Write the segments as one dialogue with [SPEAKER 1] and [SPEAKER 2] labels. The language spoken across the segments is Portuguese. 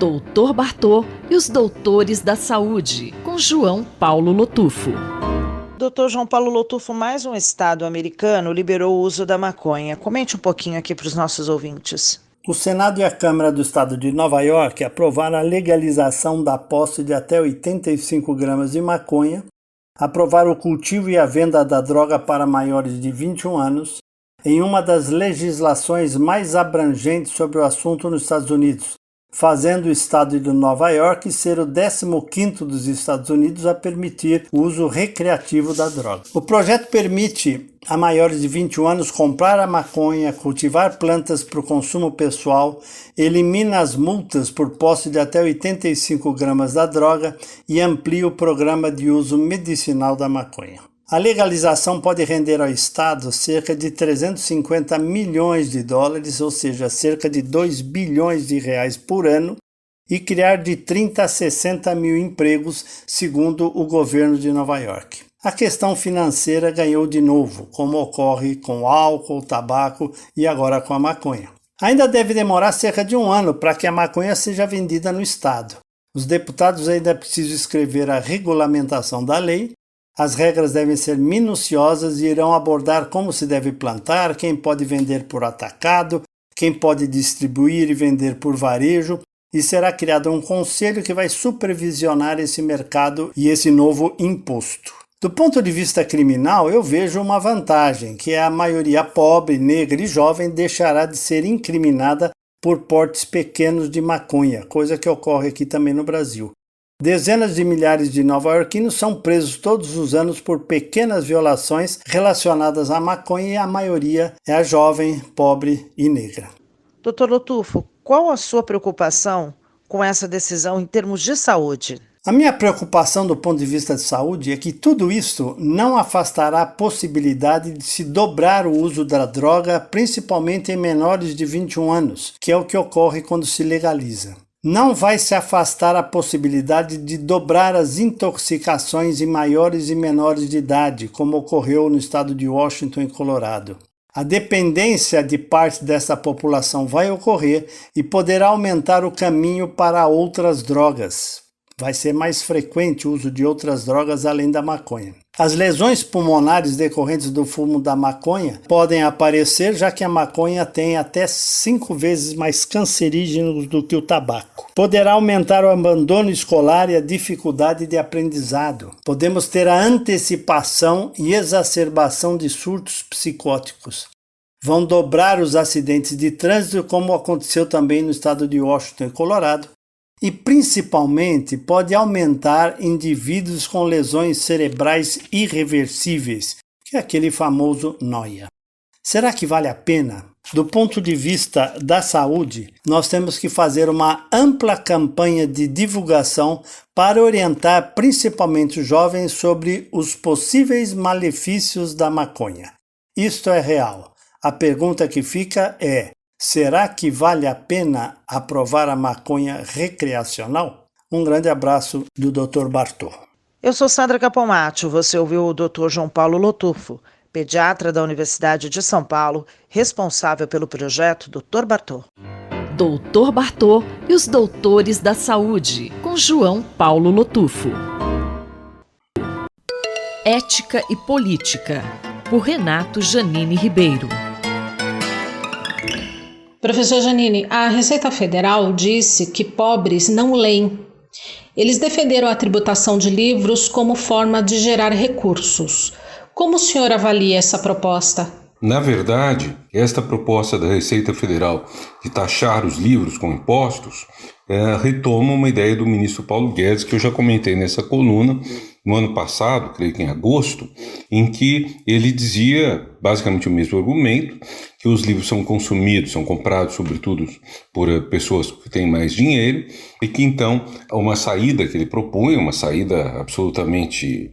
[SPEAKER 1] Doutor Bartô e os Doutores da Saúde, com João Paulo Lotufo.
[SPEAKER 2] Dr. João Paulo Lotufo, mais um estado americano liberou o uso da maconha. Comente um pouquinho aqui para os nossos ouvintes.
[SPEAKER 3] O Senado e a Câmara do Estado de Nova York aprovaram a legalização da posse de até 85 gramas de maconha, aprovaram o cultivo e a venda da droga para maiores de 21 anos, em uma das legislações mais abrangentes sobre o assunto nos Estados Unidos, fazendo o estado de Nova York ser o 15º dos Estados Unidos a permitir o uso recreativo da droga. O projeto permite a maiores de 21 anos comprar a maconha, cultivar plantas para o consumo pessoal, elimina as multas por posse de até 85 gramas da droga e amplia o programa de uso medicinal da maconha. A legalização pode render ao Estado cerca de 350 milhões de dólares, ou seja, cerca de 2 bilhões de reais por ano, e criar de 30 a 60 mil empregos, segundo o governo de Nova York. A questão financeira ganhou de novo, como ocorre com álcool, tabaco e agora com a maconha. Ainda deve demorar cerca de um ano para que a maconha seja vendida no Estado. Os deputados ainda precisam escrever a regulamentação da lei. As regras devem ser minuciosas e irão abordar como se deve plantar, quem pode vender por atacado, quem pode distribuir e vender por varejo, e será criado um conselho que vai supervisionar esse mercado e esse novo imposto. Do ponto de vista criminal, eu vejo uma vantagem, que é a maioria pobre, negra e jovem deixará de ser incriminada por portes pequenos de maconha, coisa que ocorre aqui também no Brasil. Dezenas de milhares de nova-iorquinos são presos todos os anos por pequenas violações relacionadas à maconha e a maioria é a jovem, pobre e negra.
[SPEAKER 2] Dr. Lotufo, qual a sua preocupação com essa decisão em termos de saúde?
[SPEAKER 3] A minha preocupação do ponto de vista de saúde é que tudo isso não afastará a possibilidade de se dobrar o uso da droga, principalmente em menores de 21 anos, que é o que ocorre quando se legaliza. Não vai se afastar a possibilidade de dobrar as intoxicações em maiores e menores de idade, como ocorreu no estado de Washington e Colorado. A dependência de parte dessa população vai ocorrer e poderá aumentar o caminho para outras drogas. Vai ser mais frequente o uso de outras drogas além da maconha. As lesões pulmonares decorrentes do fumo da maconha podem aparecer, já que a maconha tem até 5 vezes mais cancerígenos do que o tabaco. Poderá aumentar o abandono escolar e a dificuldade de aprendizado. Podemos ter a antecipação e exacerbação de surtos psicóticos. Vão dobrar os acidentes de trânsito, como aconteceu também no estado de Washington e Colorado. E, principalmente, pode aumentar indivíduos com lesões cerebrais irreversíveis, que é aquele famoso NOIA. Será que vale a pena? Do ponto de vista da saúde, nós temos que fazer uma ampla campanha de divulgação para orientar principalmente os jovens sobre os possíveis malefícios da maconha. Isto é real. A pergunta que fica é: será que vale a pena aprovar a maconha recreacional? Um grande abraço do Dr. Bartô.
[SPEAKER 2] Eu sou Sandra Capomatto, você ouviu o Dr. João Paulo Lotufo, pediatra da Universidade de São Paulo, responsável pelo projeto Dr. Bartô.
[SPEAKER 1] Doutor Bartô e os Doutores da Saúde, com João Paulo Lotufo. Ética e Política, por Renato Janine Ribeiro.
[SPEAKER 4] Professor Janine, a Receita Federal disse que pobres não leem. Eles defenderam a tributação de livros como forma de gerar recursos. Como o senhor avalia essa proposta?
[SPEAKER 5] Na verdade, esta proposta da Receita Federal de taxar os livros com impostos retoma uma ideia do ministro Paulo Guedes, que eu já comentei nessa coluna, no ano passado, creio que em agosto, em que ele dizia basicamente o mesmo argumento, que os livros são consumidos, são comprados sobretudo por pessoas que têm mais dinheiro, e que então uma saída que ele propunha, uma saída absolutamente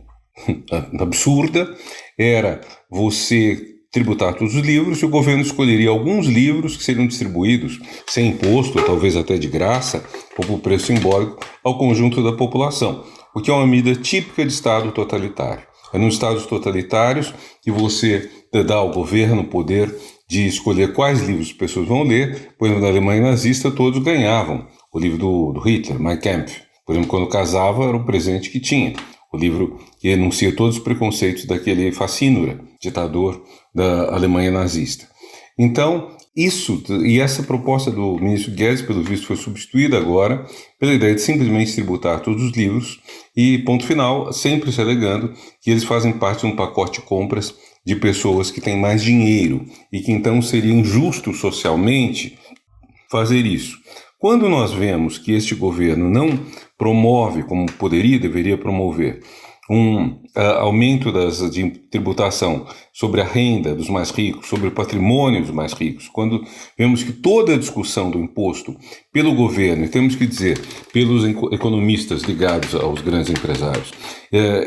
[SPEAKER 5] absurda, era você tributar todos os livros e o governo escolheria alguns livros que seriam distribuídos sem imposto, ou talvez até de graça, ou por preço simbólico, ao conjunto da população, o que é uma medida típica de Estado totalitário. É nos Estados totalitários que você dá ao governo o poder de escolher quais livros as pessoas vão ler, pois na Alemanha nazista todos ganhavam o livro do Hitler, Mein Kampf. Por exemplo, quando casava, era o presente que tinha. O livro que enuncia todos os preconceitos daquele Facínora, ditador da Alemanha nazista. Então, essa proposta do ministro Guedes, pelo visto, foi substituída agora pela ideia de simplesmente tributar todos os livros e, ponto final, sempre se alegando que eles fazem parte de um pacote de compras de pessoas que têm mais dinheiro e que então seria injusto socialmente fazer isso. Quando nós vemos que este governo não promove, como deveria promover, um aumento de tributação sobre a renda dos mais ricos, sobre o patrimônio dos mais ricos, quando vemos que toda a discussão do imposto pelo governo, e temos que dizer pelos economistas ligados aos grandes empresários,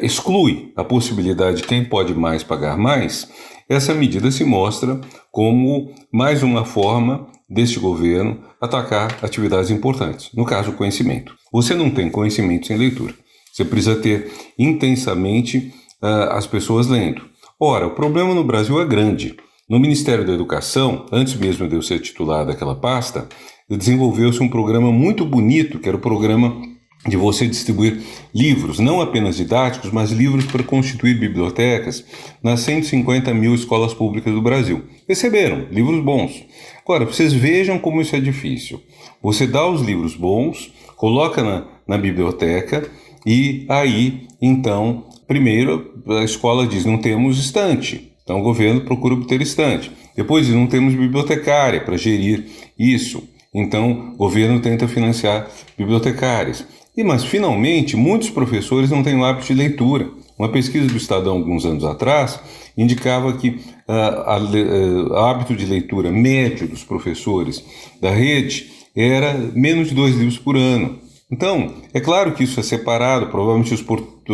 [SPEAKER 5] exclui a possibilidade de quem pode mais pagar mais, essa medida se mostra como mais uma forma deste governo atacar atividades importantes, no caso o conhecimento. Você não tem conhecimento sem leitura. Você precisa ter intensamente as pessoas lendo. Ora, o problema no Brasil é grande. No Ministério da Educação, antes mesmo de eu ser titular daquela pasta, desenvolveu-se um programa muito bonito, que era o programa de você distribuir livros, não apenas didáticos, mas livros para constituir bibliotecas nas 150 mil escolas públicas do Brasil. Receberam livros bons. Agora, vocês vejam como isso é difícil. Você dá os livros bons, coloca na biblioteca e aí, então, primeiro a escola diz, não temos estante. Então o governo procura obter estante. Depois diz, não temos bibliotecária para gerir isso. Então o governo tenta financiar bibliotecárias. Mas, finalmente, muitos professores não têm o hábito de leitura. Uma pesquisa do Estadão, alguns anos atrás, indicava que o hábito de leitura médio dos professores da rede era menos de 2 livros por ano. Então, é claro que isso é separado, provavelmente os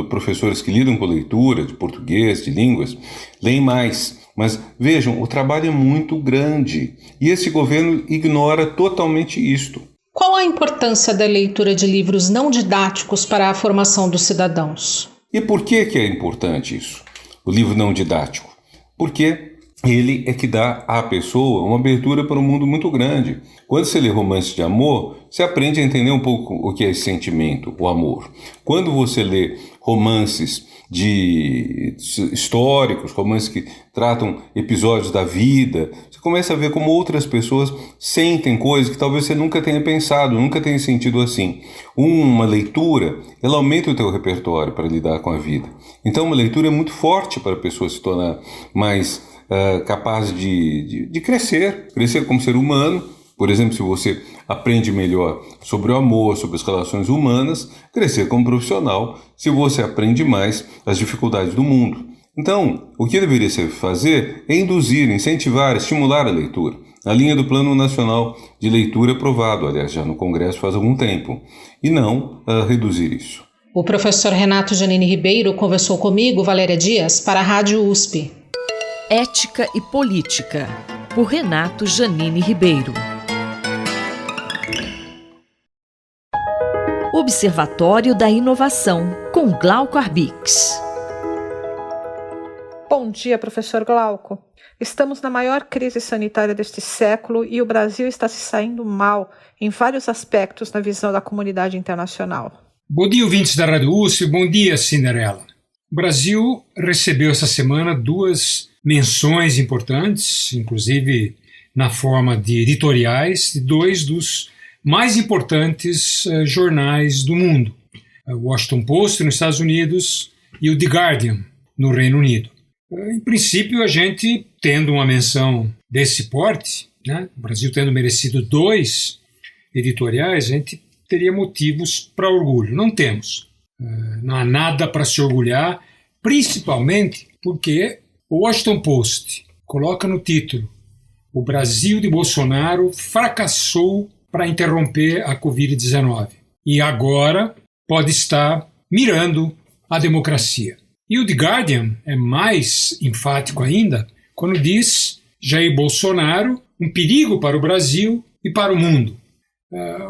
[SPEAKER 5] professores que lidam com leitura, de português, de línguas, leem mais. Mas, vejam, o trabalho é muito grande e esse governo ignora totalmente isto.
[SPEAKER 4] Qual a importância da leitura de livros não didáticos para a formação dos cidadãos?
[SPEAKER 5] E por que é importante isso, o livro não didático? Porque ele é que dá à pessoa uma abertura para um mundo muito grande. Quando você lê romances de amor, você aprende a entender um pouco o que é esse sentimento, o amor. Quando você lê romances históricos, romances que tratam episódios da vida, você começa a ver como outras pessoas sentem coisas que talvez você nunca tenha pensado, nunca tenha sentido assim. Uma leitura, ela aumenta o teu repertório para lidar com a vida. Então uma leitura é muito forte para a pessoa se tornar mais capaz de crescer como ser humano. Por exemplo, se você aprende melhor sobre o amor, sobre as relações humanas, crescer como profissional, se você aprende mais as dificuldades do mundo. Então, o que deveria se fazer é induzir, incentivar, estimular a leitura. Na linha do Plano Nacional de Leitura aprovado, aliás, já no Congresso faz algum tempo, e não reduzir isso.
[SPEAKER 4] O professor Renato Janine Ribeiro conversou comigo, Valéria Dias, para a Rádio USP.
[SPEAKER 1] Ética e Política, por Renato Janine Ribeiro. Observatório da Inovação, com Glauco Arbix.
[SPEAKER 6] Bom dia, professor Glauco. Estamos na maior crise sanitária deste século e o Brasil está se saindo mal em vários aspectos na visão da comunidade internacional.
[SPEAKER 7] Bom dia, ouvintes da Rádio USP. Bom dia, Cinderela. O Brasil recebeu essa semana 2 menções importantes, inclusive na forma de editoriais, de 2 dos mais importantes jornais do mundo, o Washington Post nos Estados Unidos e o The Guardian no Reino Unido. Em princípio, a gente tendo uma menção desse porte, né, o Brasil tendo merecido 2 editoriais, a gente teria motivos para orgulho. Não temos. Não há nada para se orgulhar, principalmente porque o Washington Post coloca no título: o Brasil de Bolsonaro fracassou para interromper a Covid-19 e agora pode estar mirando a democracia. E o The Guardian é mais enfático ainda quando diz Jair Bolsonaro um perigo para o Brasil e para o mundo.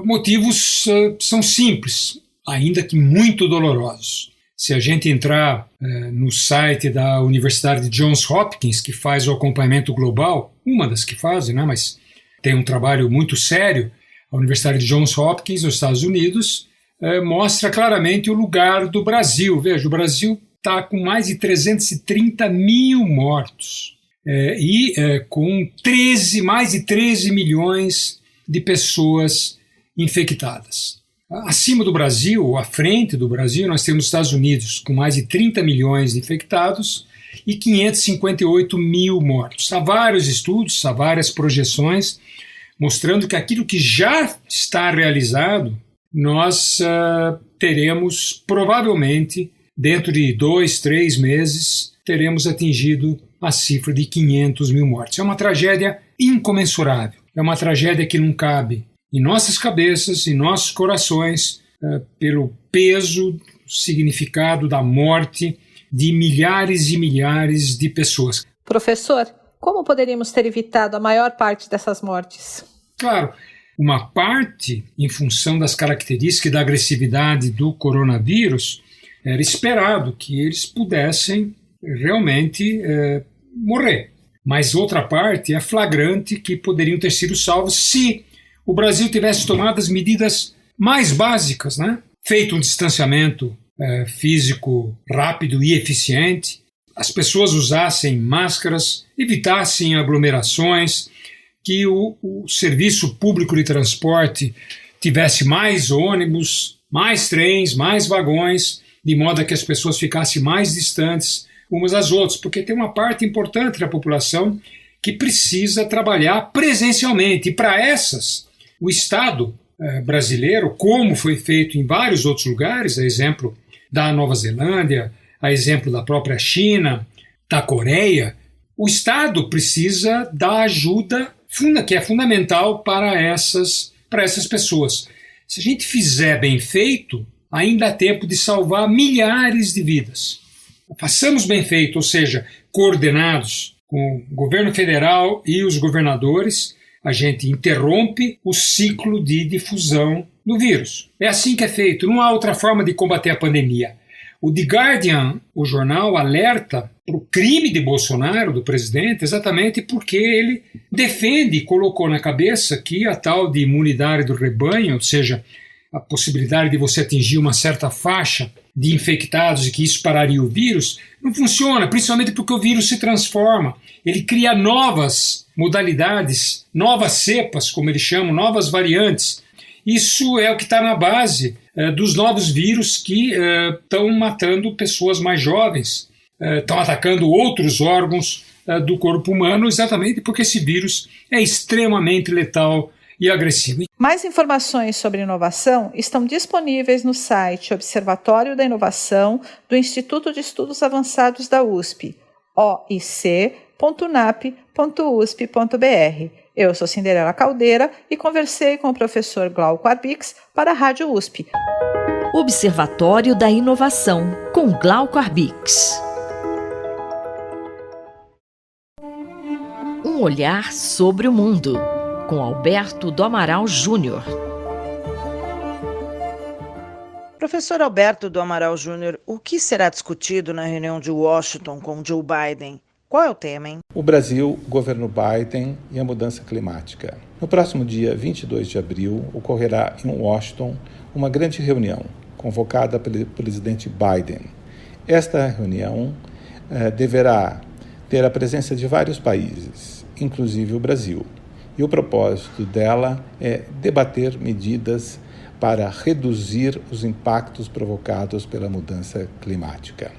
[SPEAKER 7] Motivos são simples, ainda que muito dolorosos. Se a gente entrar no site da Universidade de Johns Hopkins, que faz o acompanhamento global, uma das que fazem, né, mas tem um trabalho muito sério, a Universidade de Johns Hopkins, nos Estados Unidos, mostra claramente o lugar do Brasil. Veja, o Brasil está com mais de 330 mil mortos com mais de 13 milhões de pessoas infectadas. Acima do Brasil, à frente do Brasil, nós temos os Estados Unidos com mais de 30 milhões de infectados e 558 mil mortos. Há vários estudos, há várias projeções mostrando que aquilo que já está realizado, nós teremos provavelmente, dentro de 2-3 meses, teremos atingido a cifra de 500 mil mortes. É uma tragédia incomensurável, é uma tragédia que não cabe em nossas cabeças, em nossos corações, pelo peso, significado da morte de milhares e milhares de pessoas.
[SPEAKER 6] Professor, como poderíamos ter evitado a maior parte dessas mortes?
[SPEAKER 7] Claro, uma parte, em função das características e da agressividade do coronavírus, era esperado que eles pudessem realmente morrer. Mas outra parte é flagrante que poderiam ter sido salvos se o Brasil tivesse tomado as medidas mais básicas, né? Feito um distanciamento físico rápido e eficiente, as pessoas usassem máscaras, evitassem aglomerações, que o serviço público de transporte tivesse mais ônibus, mais trens, mais vagões, de modo a que as pessoas ficassem mais distantes umas das outras, porque tem uma parte importante da população que precisa trabalhar presencialmente, e para essas, o Estado brasileiro, como foi feito em vários outros lugares, a exemplo da Nova Zelândia, a exemplo da própria China, da Coreia, o Estado precisa da ajuda que é fundamental para essas pessoas. Se a gente fizer bem feito, ainda há tempo de salvar milhares de vidas. Façamos bem feito, ou seja, coordenados com o governo federal e os governadores, a gente interrompe o ciclo de difusão do vírus. É assim que é feito, não há outra forma de combater a pandemia. O The Guardian, o jornal, alerta para o crime de Bolsonaro, do presidente, exatamente porque ele defende e colocou na cabeça que a tal de imunidade do rebanho, ou seja, a possibilidade de você atingir uma certa faixa de infectados e que isso pararia o vírus, não funciona, principalmente porque o vírus se transforma. Ele cria novas modalidades, novas cepas, como eles chamam, novas variantes. Isso é o que está na base dos novos vírus que estão matando pessoas mais jovens, estão atacando outros órgãos do corpo humano, exatamente porque esse vírus é extremamente letal e agressivo.
[SPEAKER 6] Mais informações sobre inovação estão disponíveis no site Observatório da Inovação do Instituto de Estudos Avançados da USP, oic.unap.usp.br. Eu sou Cinderela Caldeira e conversei com o professor Glauco Arbix para a Rádio USP.
[SPEAKER 1] Observatório da Inovação, com Glauco Arbix. Um olhar sobre o mundo, com Alberto do Amaral Júnior.
[SPEAKER 2] Professor Alberto do Amaral Júnior, o que será discutido na reunião de Washington com Joe Biden? Qual é o tema, hein?
[SPEAKER 8] O Brasil, o governo Biden e a mudança climática. No próximo dia 22 de abril, ocorrerá em Washington uma grande reunião, convocada pelo presidente Biden. Esta reunião deverá ter a presença de vários países, inclusive o Brasil. E o propósito dela é debater medidas para reduzir os impactos provocados pela mudança climática.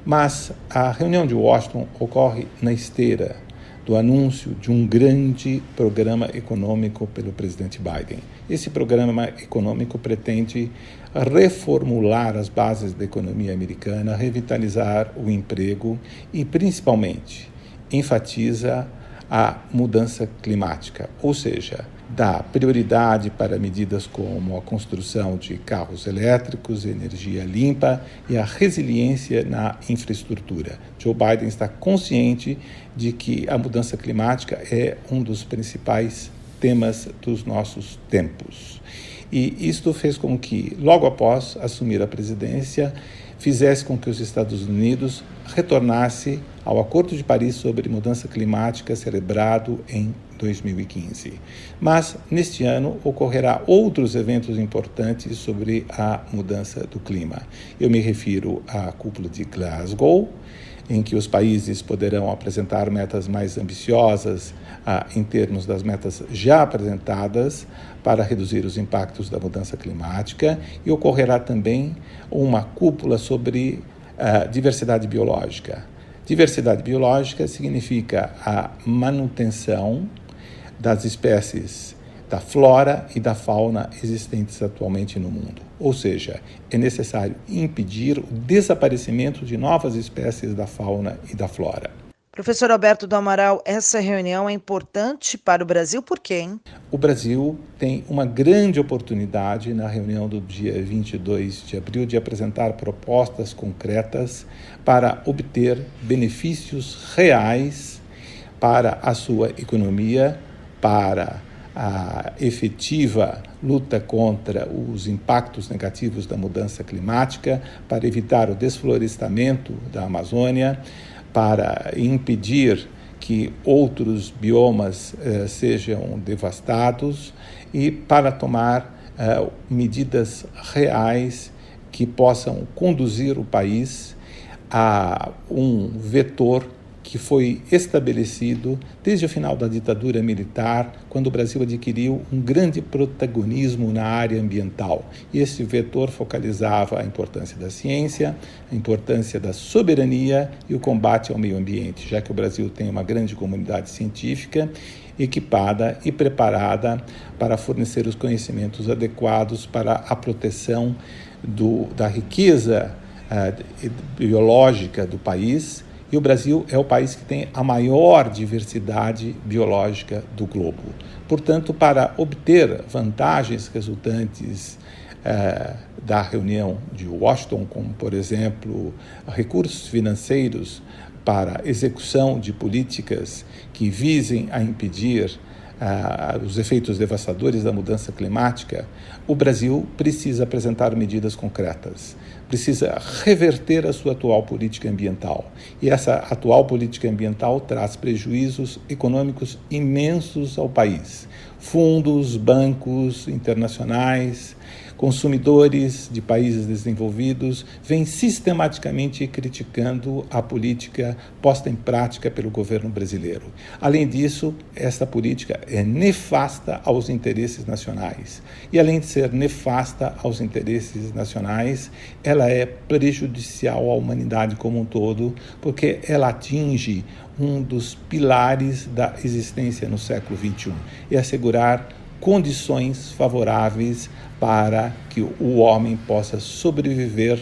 [SPEAKER 8] Mas a reunião de Washington ocorre na esteira do anúncio de um grande programa econômico pelo presidente Biden. Esse programa econômico pretende reformular as bases da economia americana, revitalizar o emprego e, principalmente, enfatiza a mudança climática, ou seja, dá prioridade para medidas como a construção de carros elétricos, energia limpa e a resiliência na infraestrutura. Joe Biden está consciente de que a mudança climática é um dos principais temas dos nossos tempos. E isto fez com que, logo após assumir a presidência, fizesse com que os Estados Unidos retornasse ao Acordo de Paris sobre Mudança Climática celebrado em 2015. Mas, neste ano, ocorrerá outros eventos importantes sobre a mudança do clima. Eu me refiro à cúpula de Glasgow, em que os países poderão apresentar metas mais ambiciosas em termos das metas já apresentadas para reduzir os impactos da mudança climática, e ocorrerá também uma cúpula sobre diversidade biológica. Diversidade biológica significa a manutenção das espécies da flora e da fauna existentes atualmente no mundo. Ou seja, é necessário impedir o desaparecimento de novas espécies da fauna e da flora.
[SPEAKER 2] Professor Alberto do Amaral, essa reunião é importante para o Brasil por quê, hein?
[SPEAKER 8] O Brasil tem uma grande oportunidade na reunião do dia 22 de abril de apresentar propostas concretas para obter benefícios reais para a sua economia, para a efetiva luta contra os impactos negativos da mudança climática, para evitar o desflorestamento da Amazônia, para impedir que outros biomas sejam devastados e para tomar medidas reais que possam conduzir o país a um vetor que foi estabelecido desde o final da ditadura militar, quando o Brasil adquiriu um grande protagonismo na área ambiental. E esse vetor focalizava a importância da ciência, a importância da soberania e o combate ao meio ambiente, já que o Brasil tem uma grande comunidade científica equipada e preparada para fornecer os conhecimentos adequados para a proteção da riqueza biológica do país. E o Brasil é o país que tem a maior diversidade biológica do globo. Portanto, para obter vantagens resultantes da reunião de Washington, como, por exemplo, recursos financeiros para execução de políticas que visem a impedir os efeitos devastadores da mudança climática, o Brasil precisa apresentar medidas concretas, precisa reverter a sua atual política ambiental. E essa atual política ambiental traz prejuízos econômicos imensos ao país. Fundos, bancos internacionais, consumidores de países desenvolvidos vêm sistematicamente criticando a política posta em prática pelo governo brasileiro. Além disso, esta política é nefasta aos interesses nacionais. E além de ser nefasta aos interesses nacionais, ela é prejudicial à humanidade como um todo, porque ela atinge um dos pilares da existência no século XXI, e assegurar condições favoráveis para que o homem possa sobreviver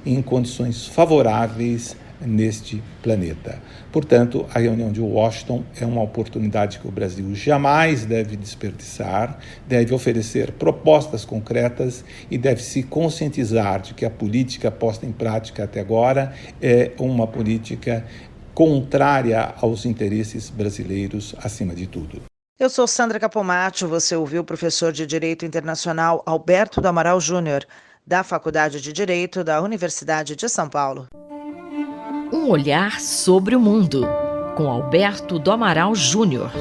[SPEAKER 8] em condições favoráveis neste planeta. Portanto, a reunião de Washington é uma oportunidade que o Brasil jamais deve desperdiçar, deve oferecer propostas concretas e deve se conscientizar de que a política posta em prática até agora é uma política contrária aos interesses brasileiros acima de tudo.
[SPEAKER 2] Eu sou Sandra Capomatto, você ouviu o professor de Direito Internacional Alberto do Amaral Júnior, da Faculdade de Direito da Universidade de São Paulo.
[SPEAKER 1] Um olhar sobre o mundo, com Alberto do Amaral Júnior.